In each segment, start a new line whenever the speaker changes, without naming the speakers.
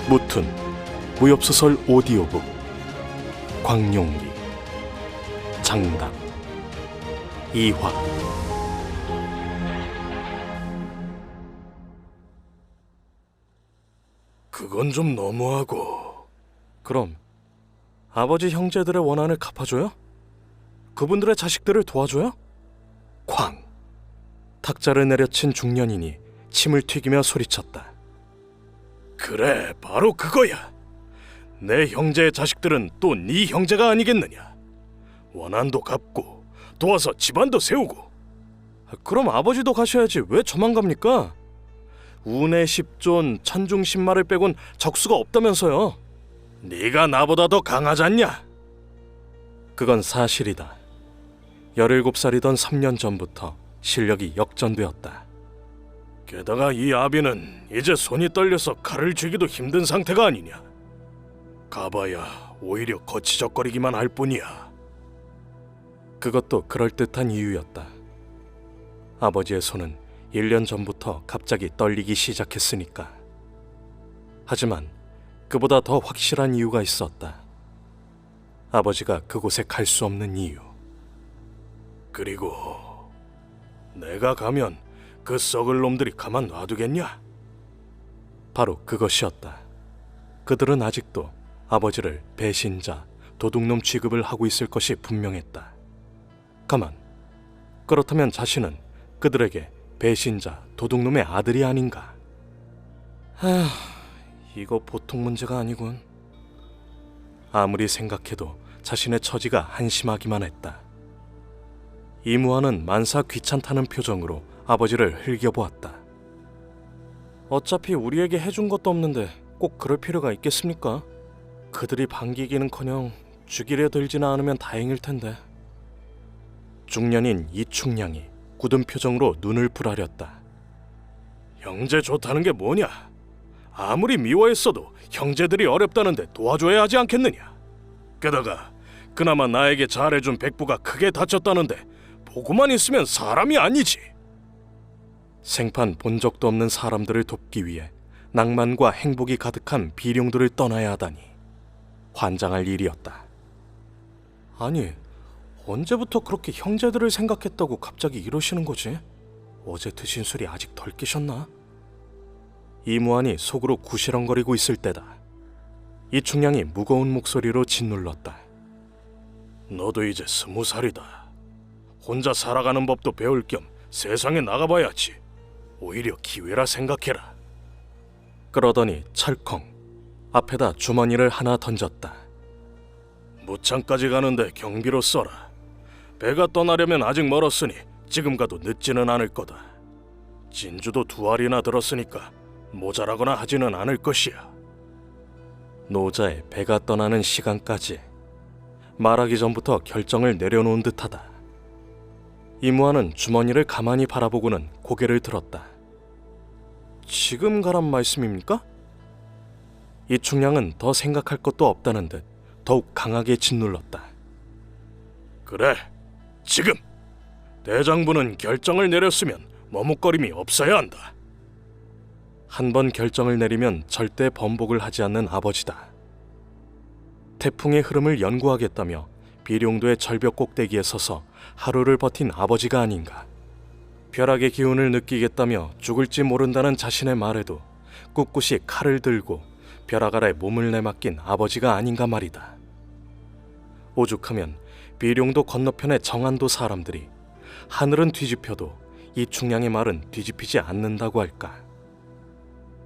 무툰 무협소설 오디오북 광룡리 장답 2화.
그건 좀 너무하고.
그럼 아버지 형제들의 원한을 갚아줘요? 그분들의 자식들을 도와줘요? 쾅! 탁자를 내려친 중년인이 침을 튀기며 소리쳤다.
그래, 바로 그거야. 내 형제의 자식들은 또 네 형제가 아니겠느냐. 원한도 갚고 도와서 집안도 세우고.
그럼 아버지도 가셔야지 왜 저만 갑니까? 운의 십존, 천중 십마를 빼곤 적수가 없다면서요.
네가 나보다 더 강하지 않냐?
그건 사실이다. 17살이던 3년 전부터 실력이 역전되었다.
게다가 이 아비는 이제 손이 떨려서 칼을 쥐기도 힘든 상태가 아니냐. 가봐야 오히려 거치적거리기만 할 뿐이야.
그것도 그럴듯한 이유였다. 아버지의 손은 1년 전부터 갑자기 떨리기 시작했으니까. 하지만 그보다 더 확실한 이유가 있었다. 아버지가 그곳에 갈 수 없는 이유.
그리고 내가 가면 그 썩을 놈들이 가만 놔두겠냐?
바로 그것이었다. 그들은 아직도 아버지를 배신자, 도둑놈 취급을 하고 있을 것이 분명했다. 가만, 그렇다면 자신은 그들에게 배신자, 도둑놈의 아들이 아닌가? 이거 보통 문제가 아니군. 아무리 생각해도 자신의 처지가 한심하기만 했다. 이무환은 만사 귀찮다는 표정으로 아버지를 흘겨보았다. 어차피 우리에게 해준 것도 없는데 꼭 그럴 필요가 있겠습니까? 그들이 반기기는커녕 죽이려 들지는 않으면 다행일 텐데. 중년인 이충량이 굳은 표정으로 눈을 부라렸다.
형제 좋다는 게 뭐냐? 아무리 미워했어도 형제들이 어렵다는데 도와줘야 하지 않겠느냐? 게다가 그나마 나에게 잘해준 백부가 크게 다쳤다는데 보고만 있으면 사람이 아니지.
생판 본 적도 없는 사람들을 돕기 위해 낭만과 행복이 가득한 비룡도를 떠나야 하다니 환장할 일이었다. 아니, 언제부터 그렇게 형제들을 생각했다고 갑자기 이러시는 거지? 어제 드신 술이 아직 덜 깨셨나? 이무환이 속으로 구시렁거리고 있을 때다. 이충량이 무거운 목소리로 짓눌렀다.
너도 이제 20살이다. 혼자 살아가는 법도 배울 겸 세상에 나가봐야지. 오히려 기회라 생각해라.
그러더니 철컹 앞에다 주머니를 하나 던졌다.
무창까지 가는데 경비로 써라. 배가 떠나려면 아직 멀었으니 지금 가도 늦지는 않을 거다. 진주도 2알이나 들었으니까 모자라거나 하지는 않을 것이야.
노자의 배가 떠나는 시간까지 말하기 전부터 결정을 내려놓은 듯하다. 이무환은 주머니를 가만히 바라보고는 고개를 들었다. 지금 가란 말씀입니까? 이충량은 더 생각할 것도 없다는 듯 더욱 강하게 짓눌렀다.
그래, 지금! 대장부는 결정을 내렸으면 머뭇거림이 없어야 한다.
한 번 결정을 내리면 절대 번복을 하지 않는 아버지다. 태풍의 흐름을 연구하겠다며 비룡도의 절벽 꼭대기에 서서 하루를 버틴 아버지가 아닌가. 벼락의 기운을 느끼겠다며 죽을지 모른다는 자신의 말에도 꿋꿋이 칼을 들고 벼락 아래 몸을 내맡긴 아버지가 아닌가 말이다. 오죽하면 비룡도 건너편의 정안도 사람들이 하늘은 뒤집혀도 이충량의 말은 뒤집히지 않는다고 할까.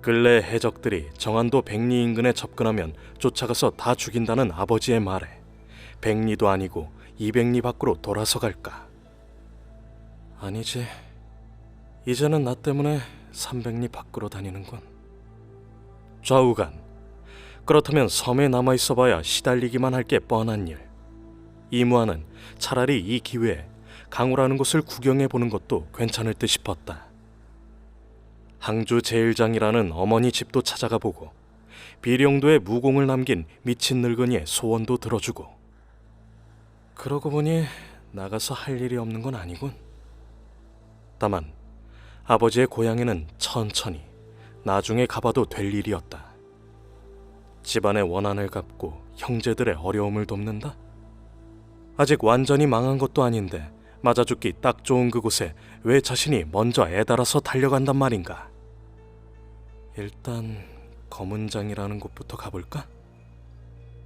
근래 해적들이 정안도 백리 인근에 접근하면 쫓아가서 다 죽인다는 아버지의 말에 백리도 아니고 200리 밖으로 돌아서 갈까. 아니지, 이제는 나 때문에 300리 밖으로 다니는군. 좌우간, 그렇다면 섬에 남아있어봐야 시달리기만 할 게 뻔한 일. 이무환은 차라리 이 기회에 강우라는 곳을 구경해보는 것도 괜찮을 듯 싶었다. 항주 제일장이라는 어머니 집도 찾아가 보고 비룡도에 무공을 남긴 미친 늙은이의 소원도 들어주고. 그러고 보니 나가서 할 일이 없는 건 아니군. 다만 아버지의 고향에는 천천히 나중에 가봐도 될 일이었다. 집안의 원한을 갚고 형제들의 어려움을 돕는다? 아직 완전히 망한 것도 아닌데 맞아 죽기 딱 좋은 그곳에 왜 자신이 먼저 애달아서 달려간단 말인가? 일단 검은장이라는 곳부터 가볼까?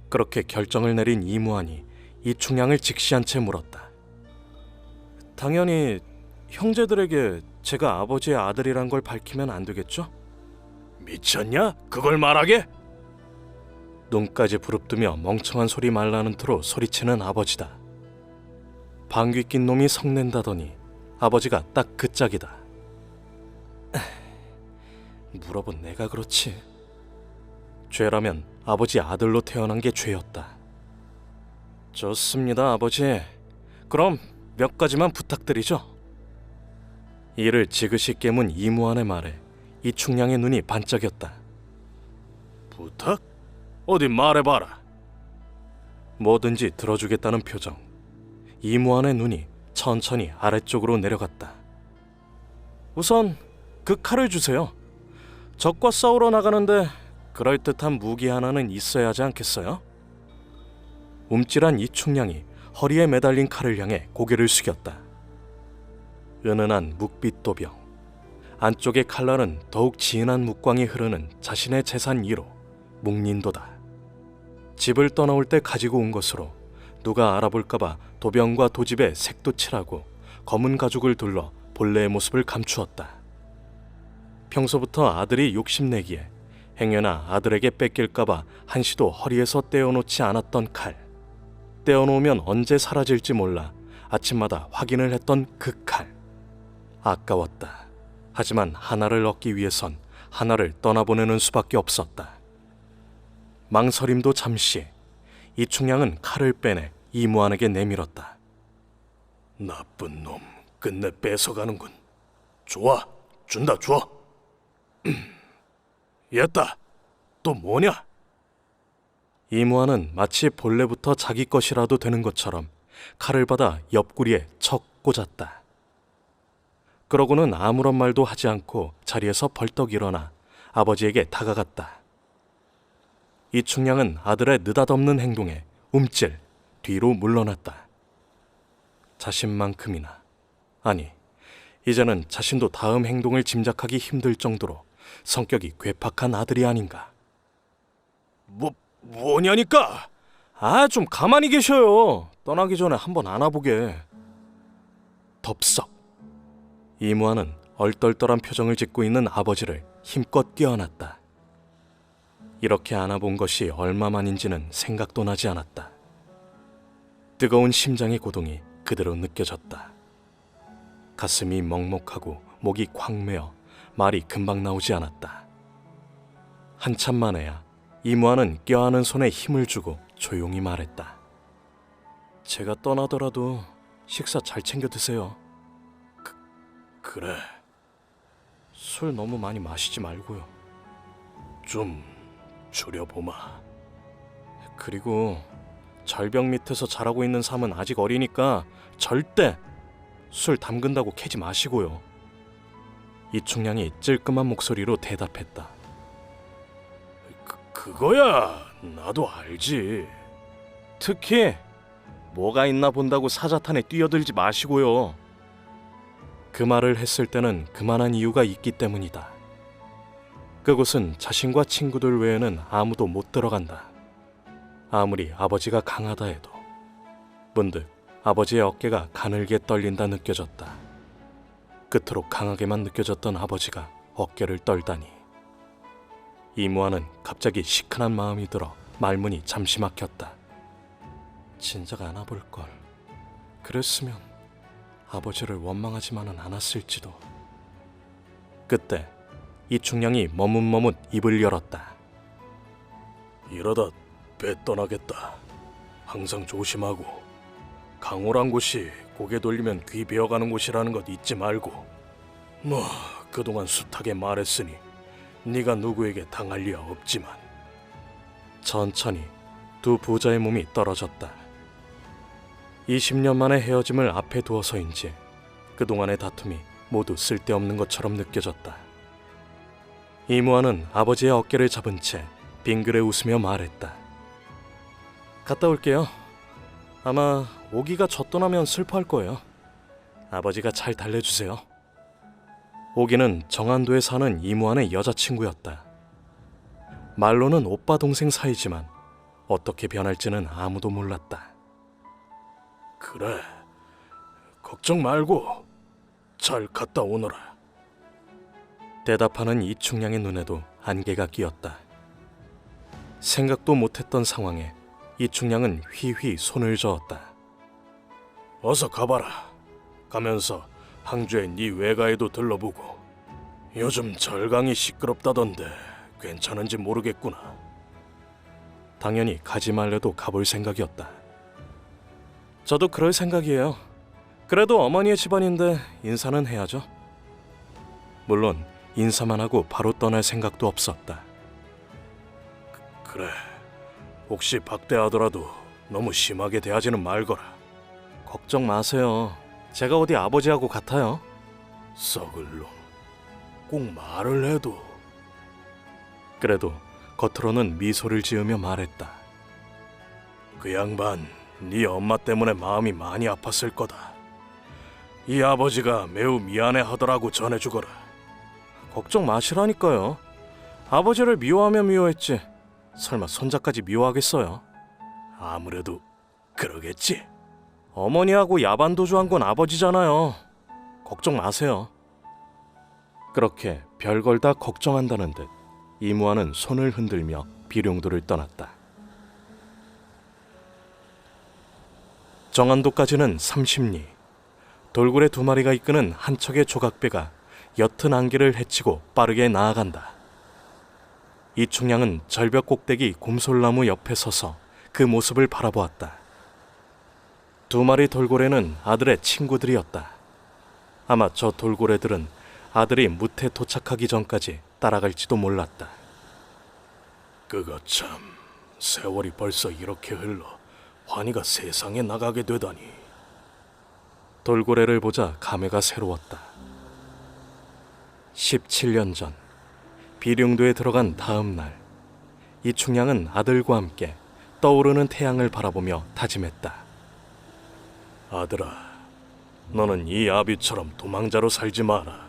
그렇게 결정을 내린 이무환이 이충향을 직시한 채 물었다. 당연히 형제들에게 제가 아버지의 아들이란 걸 밝히면 안 되겠죠?
미쳤냐? 그걸 말하게?
눈까지 부릅뜨며 멍청한 소리 말라는 투로 소리치는 아버지다. 방귀 낀 놈이 성낸다더니 아버지가 딱 그 짝이다. 물어본 내가 그렇지. 죄라면 아버지 아들로 태어난 게 죄였다. 좋습니다, 아버지. 그럼 몇 가지만 부탁드리죠. 이를 지그시 깨문 이무환의 말에 이충향의 눈이 반짝였다.
부탁? 어디 말해봐라.
뭐든지 들어주겠다는 표정. 이무환의 눈이 천천히 아래쪽으로 내려갔다. 우선 그 칼을 주세요. 적과 싸우러 나가는데 그럴듯한 무기 하나는 있어야 하지 않겠어요? 움찔한 이충향이 허리에 매달린 칼을 향해 고개를 숙였다. 은은한 묵빛 도병. 안쪽의 칼날은 더욱 진한 묵광이 흐르는 자신의 재산 1호 묵린도다. 집을 떠나올 때 가지고 온 것으로 누가 알아볼까봐 도병과 도집에 색도 칠하고 검은 가죽을 둘러 본래의 모습을 감추었다. 평소부터 아들이 욕심내기에 행여나 아들에게 뺏길까봐 한시도 허리에서 떼어놓지 않았던 칼. 떼어놓으면 언제 사라질지 몰라 아침마다 확인을 했던 그 칼. 아까웠다. 하지만 하나를 얻기 위해선 하나를 떠나보내는 수밖에 없었다. 망설임도 잠시. 이충향은 칼을 빼내 이무환에게 내밀었다.
나쁜 놈, 끝내 뺏어가는군. 좋아, 준다, 줘. 얘다, 또 뭐냐?
이무환은 마치 본래부터 자기 것이라도 되는 것처럼 칼을 받아 옆구리에 척 꽂았다. 그러고는 아무런 말도 하지 않고 자리에서 벌떡 일어나 아버지에게 다가갔다. 이충향은 아들의 느닷없는 행동에 움찔 뒤로 물러났다. 자신만큼이나, 아니 이제는 자신도 다음 행동을 짐작하기 힘들 정도로 성격이 괴팍한 아들이 아닌가.
뭐냐니까?
좀 가만히 계셔요. 떠나기 전에 한번 안아보게. 덥석. 이무환은 얼떨떨한 표정을 짓고 있는 아버지를 힘껏 껴안았다. 이렇게 안아본 것이 얼마만인지는 생각도 나지 않았다. 뜨거운 심장의 고동이 그대로 느껴졌다. 가슴이 먹먹하고 목이 콱 메어 말이 금방 나오지 않았다. 한참 만에야 이무환은 껴안은 손에 힘을 주고 조용히 말했다. 제가 떠나더라도 식사 잘 챙겨 드세요.
그래,
술 너무 많이 마시지 말고요.
좀 줄여보마.
그리고 절벽 밑에서 자라고 있는 삶은 아직 어리니까 절대 술 담근다고 캐지 마시고요. 이충향이 찔끔한 목소리로 대답했다.
그거야 나도 알지.
특히 뭐가 있나 본다고 사자탄에 뛰어들지 마시고요. 그 말을 했을 때는 그만한 이유가 있기 때문이다. 그곳은 자신과 친구들 외에는 아무도 못 들어간다. 아무리 아버지가 강하다 해도 문득 아버지의 어깨가 가늘게 떨린다 느껴졌다. 그토록 강하게만 느껴졌던 아버지가 어깨를 떨다니. 이무환은 갑자기 시큰한 마음이 들어 말문이 잠시 막혔다. 진작 안아볼걸. 그랬으면 아버지를 원망하지만은 않았을지도. 그때 이충향이 머뭇머뭇 입을 열었다.
이러다 배 떠나겠다. 항상 조심하고. 강호란 곳이 고개 돌리면 귀 베어가는 곳이라는 것 잊지 말고. 뭐 그동안 숱하게 말했으니 네가 누구에게 당할 리야 없지만.
천천히 두 부자의 몸이 떨어졌다. 20년 만의 헤어짐을 앞에 두어서인지 그동안의 다툼이 모두 쓸데없는 것처럼 느껴졌다. 이무환은 아버지의 어깨를 잡은 채 빙그레 웃으며 말했다. 갔다 올게요. 아마 오기가 저 떠나면 슬퍼할 거예요. 아버지가 잘 달래주세요. 오기는 정안도에 사는 이무환의 여자친구였다. 말로는 오빠 동생 사이지만 어떻게 변할지는 아무도 몰랐다.
그래, 걱정 말고 잘 갔다 오너라.
대답하는 이충량의 눈에도 안개가 끼었다. 생각도 못했던 상황에 이충량은 휘휘 손을 저었다.
어서 가봐라. 가면서 항주의 네 외가에도 들러보고. 요즘 절강이 시끄럽다던데 괜찮은지 모르겠구나.
당연히 가지 말래도 가볼 생각이었다. 저도 그럴 생각이에요. 그래도 어머니의 집안인데 인사는 해야죠. 물론 인사만 하고 바로 떠날 생각도 없었다.
그래, 혹시 박대하더라도 너무 심하게 대하지는 말거라.
걱정 마세요. 제가 어디 아버지하고 같아요?
썩을 놈, 꼭 말을 해도.
그래도 겉으로는 미소를 지으며 말했다.
그 양반 네 엄마 때문에 마음이 많이 아팠을 거다. 이 아버지가 매우 미안해하더라고 전해주거라.
걱정 마시라니까요. 아버지를 미워하면 미워했지 설마 손자까지 미워하겠어요?
아무래도 그러겠지.
어머니하고 야반도주한 건 아버지잖아요. 걱정 마세요. 그렇게 별걸 다 걱정한다는 듯 이무환은 손을 흔들며 비룡도를 떠났다. 정안도까지는 30리. 돌고래 2마리가 이끄는 한 척의 조각배가 옅은 안개를 헤치고 빠르게 나아간다. 이충량은 절벽 꼭대기 곰솔나무 옆에 서서 그 모습을 바라보았다. 2마리 돌고래는 아들의 친구들이었다. 아마 저 돌고래들은 아들이 무태 도착하기 전까지 따라갈지도 몰랐다.
그거 참, 세월이 벌써 이렇게 흘러 환희가 세상에 나가게 되다니.
돌고래를 보자 감회가 새로웠다. 17년 전 비룡도에 들어간 다음 날 이충량은 아들과 함께 떠오르는 태양을 바라보며 다짐했다.
아들아, 너는 이 아비처럼 도망자로 살지 마라.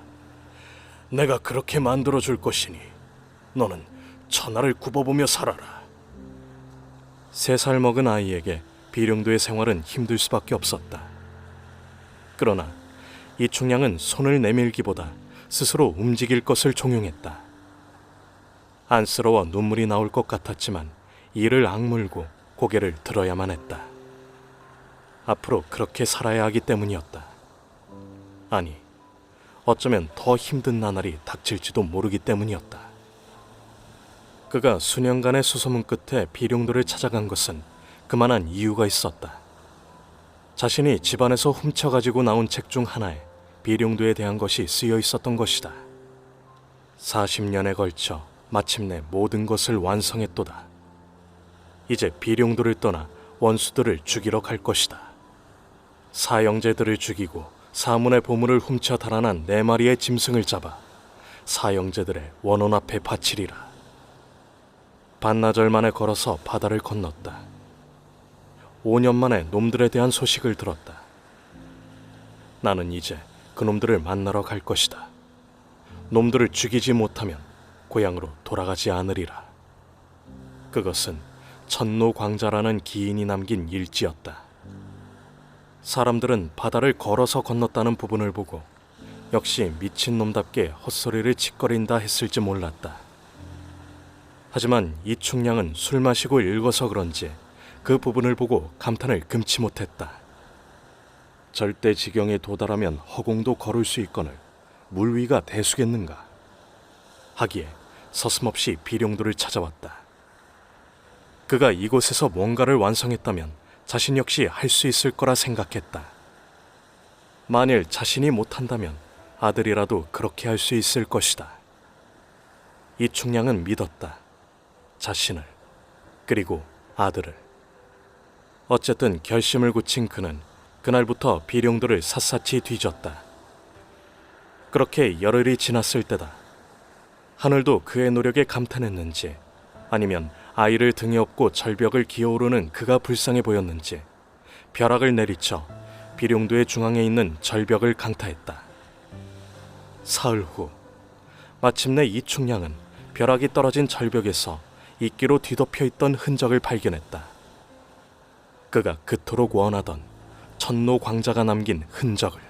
내가 그렇게 만들어 줄 것이니 너는 천하를 굽어보며 살아라.
3살 먹은 아이에게 비룡도의 생활은 힘들 수밖에 없었다. 그러나 이충량은 손을 내밀기보다 스스로 움직일 것을 종용했다. 안쓰러워 눈물이 나올 것 같았지만 이를 악물고 고개를 들어야만 했다. 앞으로 그렇게 살아야 하기 때문이었다. 아니, 어쩌면 더 힘든 나날이 닥칠지도 모르기 때문이었다. 그가 수년간의 수소문 끝에 비룡도를 찾아간 것은 그만한 이유가 있었다. 자신이 집안에서 훔쳐가지고 나온 책 중 하나에 비룡도에 대한 것이 쓰여 있었던 것이다. 40년에 걸쳐 마침내 모든 것을 완성했도다. 이제 비룡도를 떠나 원수들을 죽이러 갈 것이다. 사형제들을 죽이고 사문의 보물을 훔쳐 달아난 4마리의 짐승을 잡아 사형제들의 원혼 앞에 바치리라. 반나절 만에 걸어서 바다를 건넜다. 5년 만에 놈들에 대한 소식을 들었다. 나는 이제 그놈들을 만나러 갈 것이다. 놈들을 죽이지 못하면 고향으로 돌아가지 않으리라. 그것은 천노광자라는 기인이 남긴 일지였다. 사람들은 바다를 걸어서 건넜다는 부분을 보고 역시 미친놈답게 헛소리를 짓거린다 했을지 몰랐다. 하지만 이충량은 술 마시고 읽어서 그런지 그 부분을 보고 감탄을 금치 못했다. 절대 지경에 도달하면 허공도 걸을 수 있거늘 물 위가 대수겠는가. 하기에 서슴없이 비룡도를 찾아왔다. 그가 이곳에서 뭔가를 완성했다면 자신 역시 할 수 있을 거라 생각했다. 만일 자신이 못한다면 아들이라도 그렇게 할 수 있을 것이다. 이충량은 믿었다. 자신을, 그리고 아들을. 어쨌든 결심을 굳힌 그는 그날부터 비룡도를 샅샅이 뒤졌다. 그렇게 열흘이 지났을 때다. 하늘도 그의 노력에 감탄했는지 아니면 아이를 등에 업고 절벽을 기어오르는 그가 불쌍해 보였는지 벼락을 내리쳐 비룡도의 중앙에 있는 절벽을 강타했다. 사흘 후 마침내 이충량은 벼락이 떨어진 절벽에서 이끼로 뒤덮여 있던 흔적을 발견했다. 그가 그토록 원하던 천노 광자가 남긴 흔적을.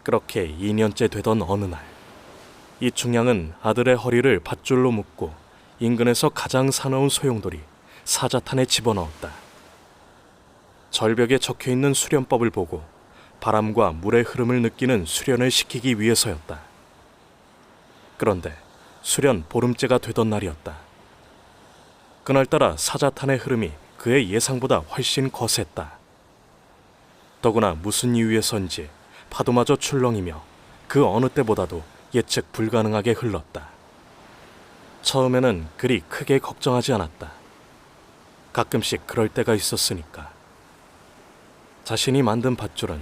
그렇게 2년째 되던 어느 날, 이충량은 아들의 허리를 밧줄로 묶고 인근에서 가장 사나운 소용돌이 사자탄에 집어넣었다. 절벽에 적혀있는 수련법을 보고 바람과 물의 흐름을 느끼는 수련을 시키기 위해서였다. 그런데 수련 보름째가 되던 날이었다. 그날따라 사자탄의 흐름이 그의 예상보다 훨씬 거셌다. 더구나 무슨 이유에선지 파도마저 출렁이며 그 어느 때보다도 예측 불가능하게 흘렀다. 처음에는 그리 크게 걱정하지 않았다. 가끔씩 그럴 때가 있었으니까. 자신이 만든 밧줄은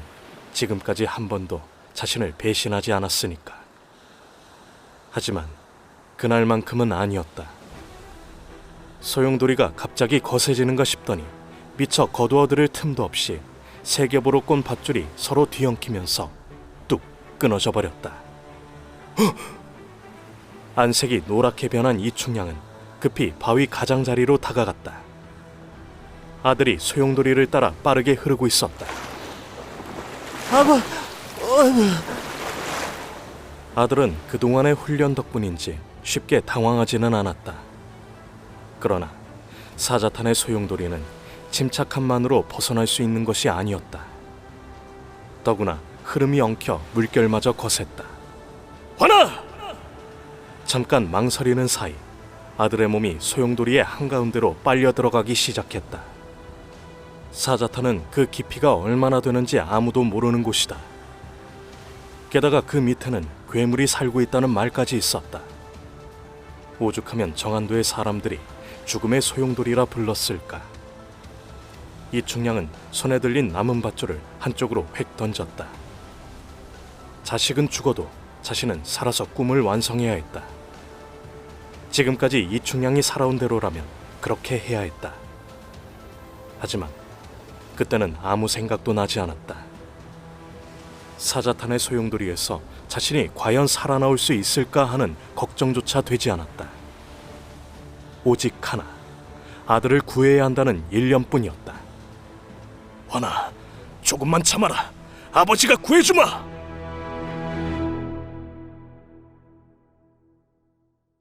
지금까지 한 번도 자신을 배신하지 않았으니까. 하지만 그날만큼은 아니었다. 소용돌이가 갑자기 거세지는가 싶더니 미처 거두어들을 틈도 없이 세 겹으로 꼰 밧줄이 서로 뒤엉키면서 뚝 끊어져 버렸다. 안색이 노랗게 변한 이충량은 급히 바위 가장자리로 다가갔다. 아들이 소용돌이를 따라 빠르게 흐르고 있었다. 아들은 그동안의 훈련 덕분인지 쉽게 당황하지는 않았다. 그러나 사자탄의 소용돌이는 침착함만으로 벗어날 수 있는 것이 아니었다. 더구나 흐름이 엉켜 물결마저 거셌다.
화나!
잠깐 망설이는 사이 아들의 몸이 소용돌이의 한가운데로 빨려 들어가기 시작했다. 사자탄은 그 깊이가 얼마나 되는지 아무도 모르는 곳이다. 게다가 그 밑에는 괴물이 살고 있다는 말까지 있었다. 오죽하면 정안도의 사람들이 죽음의 소용돌이라 불렀을까. 이충량은 손에 들린 남은 밧줄을 한쪽으로 획 던졌다. 자식은 죽어도 자신은 살아서 꿈을 완성해야 했다. 지금까지 이충량이 살아온 대로라면 그렇게 해야 했다. 하지만 그때는 아무 생각도 나지 않았다. 사자탄의 소용돌이에서 자신이 과연 살아나올 수 있을까 하는 걱정조차 되지 않았다. 오직 하나, 아들을 구해야 한다는 일념뿐이었다.
화나, 조금만 참아라. 아버지가 구해주마.